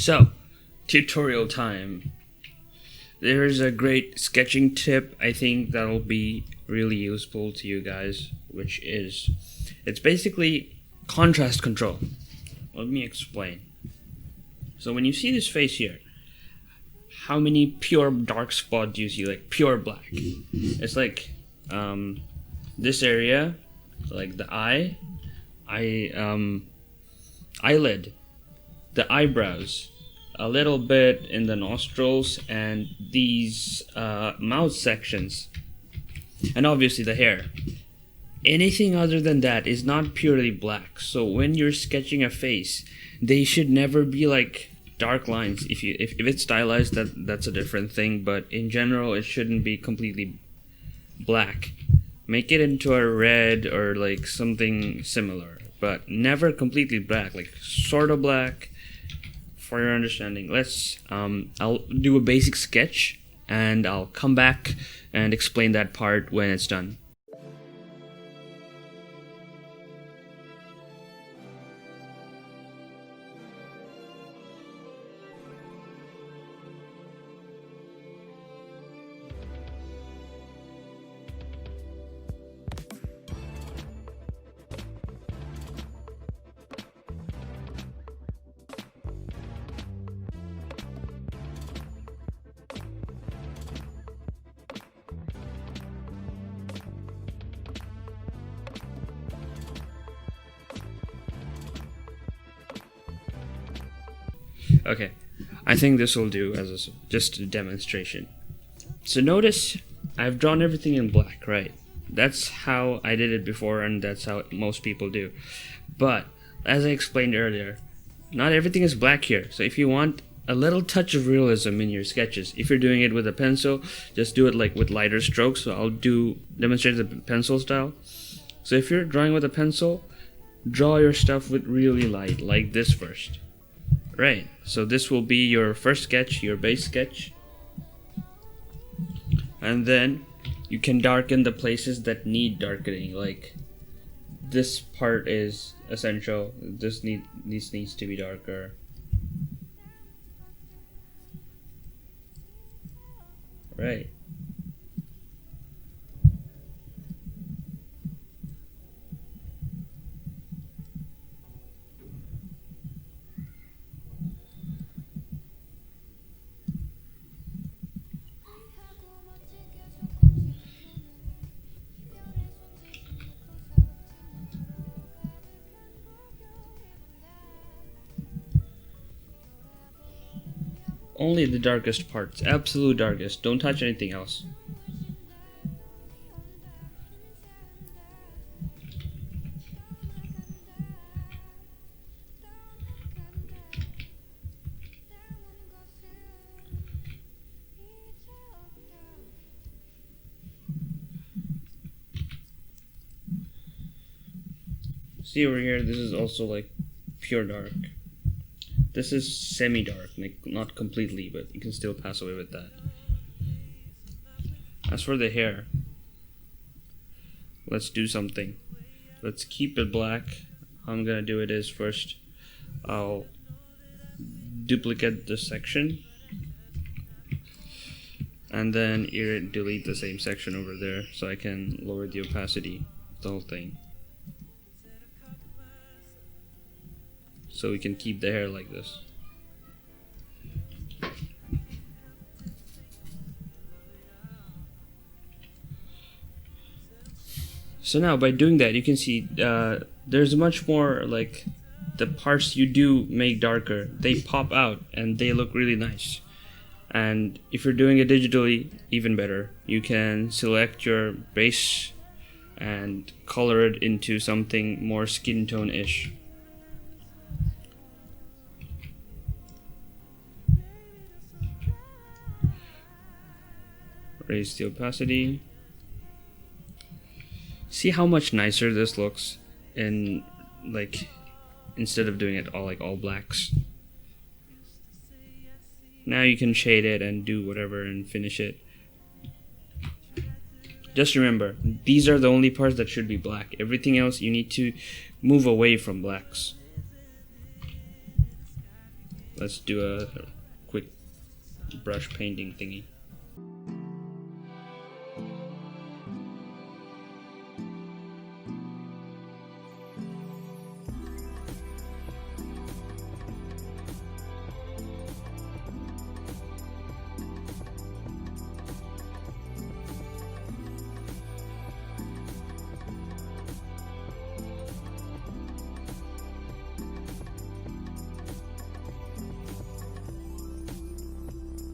So, tutorial time. There's a great sketching tip I think that'll be really useful to you guys, which is, it's basically contrast control. Let me explain. So when you see this face here, how many pure dark spots do you see? Like pure black. It's like this area, like the eyelid, the eyebrows, a little bit in the nostrils, and these mouth sections, and obviously the hair. Anything other than that is not purely black. So when you're sketching a face, they should never be like dark lines. If it's stylized, that's a different thing, but in general it shouldn't be completely black. Make it into a red or like something similar, but never completely black, like sort of black. For your understanding, let's I'll do a basic sketch and I'll come back and explain that part when it's done. Okay, I think this will do as just a demonstration. So notice I've drawn everything in black, right? That's how I did it before, and that's how most people do. But as I explained earlier, not everything is black here. So if you want a little touch of realism in your sketches, if you're doing it with a pencil, just do it like with lighter strokes. So I'll demonstrate the pencil style. So if you're drawing with a pencil, draw your stuff with really light, like this first. Right, so this will be your first sketch, your base sketch. And then you can darken the places that need darkening, like this part is essential, this needs to be darker. Right. Only the darkest parts, absolute darkest. Don't touch anything else. See over here, this is also like pure dark. This is semi-dark, like not completely, but you can still pass away with that. As for the hair, let's do something. Let's keep it black. How I'm gonna do it is first, I'll duplicate the section, and then delete the same section over there so I can lower the opacity of the whole thing. So we can keep the hair like this. So now by doing that, you can see there's much more, like the parts you do make darker, they pop out and they look really nice. And if you're doing it digitally, even better. You can select your base and color it into something more skin tone-ish. Raise the opacity. See how much nicer this looks in, like, instead of doing it all blacks. Now you can shade it and do whatever and finish it. Just remember, these are the only parts that should be black. Everything else you need to move away from blacks. let's do a quick brush painting thingy.